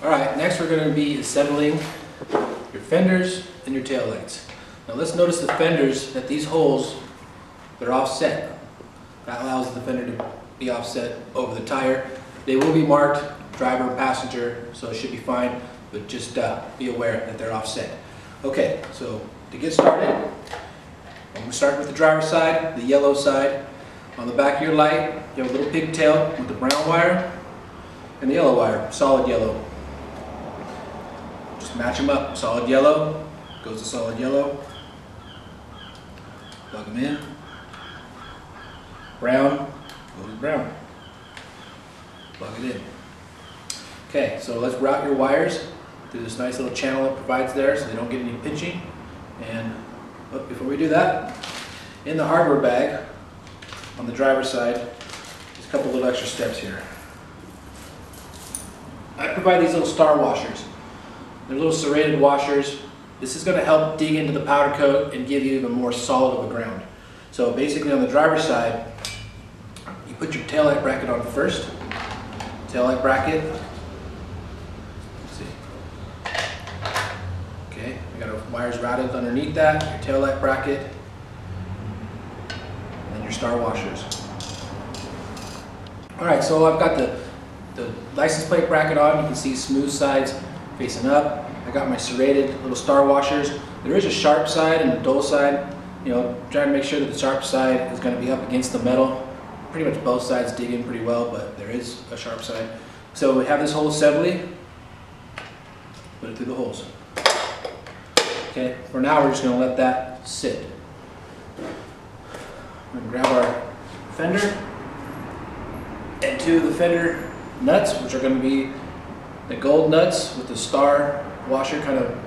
Alright, next we're going to be assembling your fenders and your tail lights. Now let's notice the fenders, that these holes, they're offset. That allows the fender to be offset over the tire. They will be marked driver and passenger, so it should be fine, but just be aware that they're offset. Okay, so to get started, I'm going to start with the driver's side, the yellow side. On the back of your light, you have a little pigtail with the brown wire and the yellow wire, solid yellow. Just match them up. Solid yellow goes to solid yellow. Plug them in. Brown goes to brown. Plug it in. Okay, so let's route your wires through this nice little channel it provides there so they don't get any pinching. And before we do that, in the hardware bag on the driver's side, there's a couple little extra steps here. I provide these little star washers. They're little serrated washers. This is going to help dig into the powder coat and give you even more solid of a ground. So basically on the driver's side, you put your taillight bracket on first. Taillight bracket. Let's see. Okay, we got our wires routed underneath that, your taillight bracket, and your star washers. Alright, so I've got the license plate bracket on. You can see smooth sides facing up. I got my serrated little star washers. There is a sharp side and a dull side. You know, trying to make sure that the sharp side is going to be up against the metal. Pretty much both sides dig in pretty well, but there is a sharp side. So we have this whole assembly. Put it through the holes. Okay, for now we're just going to let that sit. We're going to grab our fender and two of the fender nuts, which are going to be the gold nuts with the star washer kind of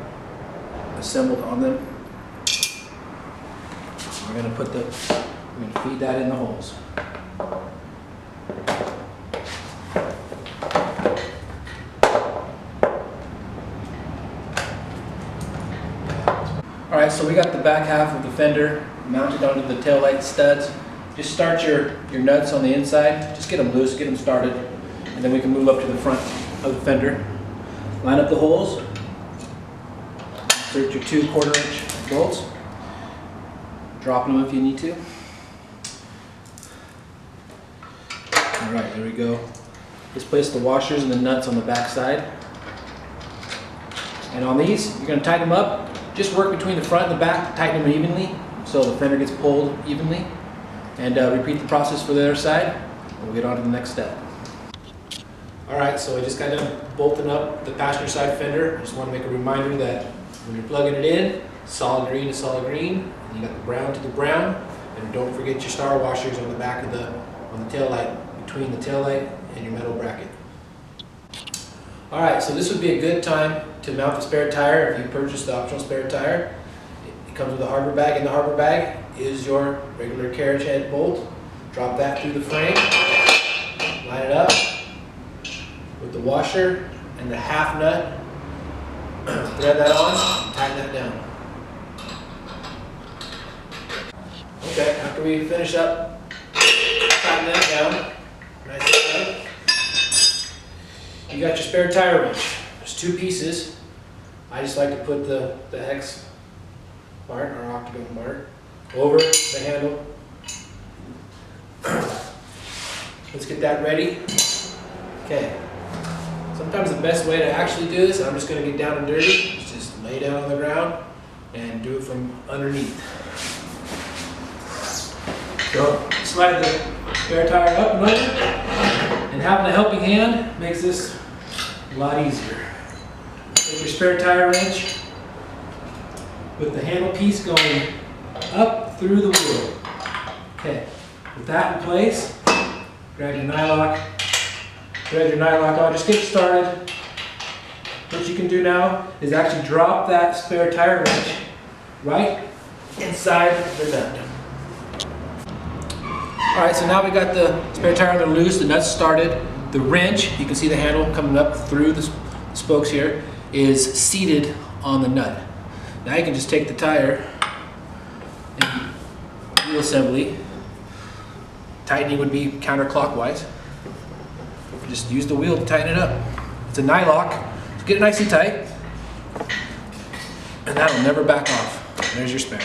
assembled on them. We're going to feed that in the holes. Alright, so we got the back half of the fender mounted onto the taillight studs. Just start your nuts on the inside. Just get them loose, get them started, and then we can move up to the front of the fender. Line up the holes. Insert your 2 1/4-inch bolts. Dropping them if you need to. Alright, there we go. Just place the washers and the nuts on the back side. And on these, you're going to tighten them up. Just work between the front and the back, tighten them evenly so the fender gets pulled evenly. And repeat the process for the other side. We'll get on to the next step. Alright, so I just got done bolting up the passenger side fender. I just want to make a reminder that when you're plugging it in, solid green to solid green, and you got the brown to the brown, and don't forget your star washers on the back of on the tail light, between the tail light and your metal bracket. Alright, so this would be a good time to mount the spare tire if you purchase the optional spare tire. It comes with a hardware bag. In the hardware bag is your regular carriage head bolt. Drop that through the frame, line it up with the washer and the half nut. Thread that on, tighten that down. Okay, after we finish up tightening that down, nice and tight, you got your spare tire wrench. There's 2 pieces. I just like to put the hex part, or octagon part, over the handle. Let's get that ready. Okay. Sometimes the best way to actually do this, I'm just going to get down and dirty, is just lay down on the ground and do it from underneath. So slide the spare tire up and over, and having a helping hand makes this a lot easier. Take your spare tire wrench with the handle piece going up through the wheel. Okay, with that in place, grab your nylock. Thread your nylock on. Just get started. What you can do now is actually drop that spare tire wrench right inside the nut. Alright, so now we got the spare tire on loose, the nuts started. The wrench, you can see the handle coming up through the spokes here, is seated on the nut. Now you can just take the tire and wheel assembly. Tightening would be counterclockwise. Just use the wheel to tighten it up. It's a nylock. Get it nice and tight, and that'll never back off. There's your spare.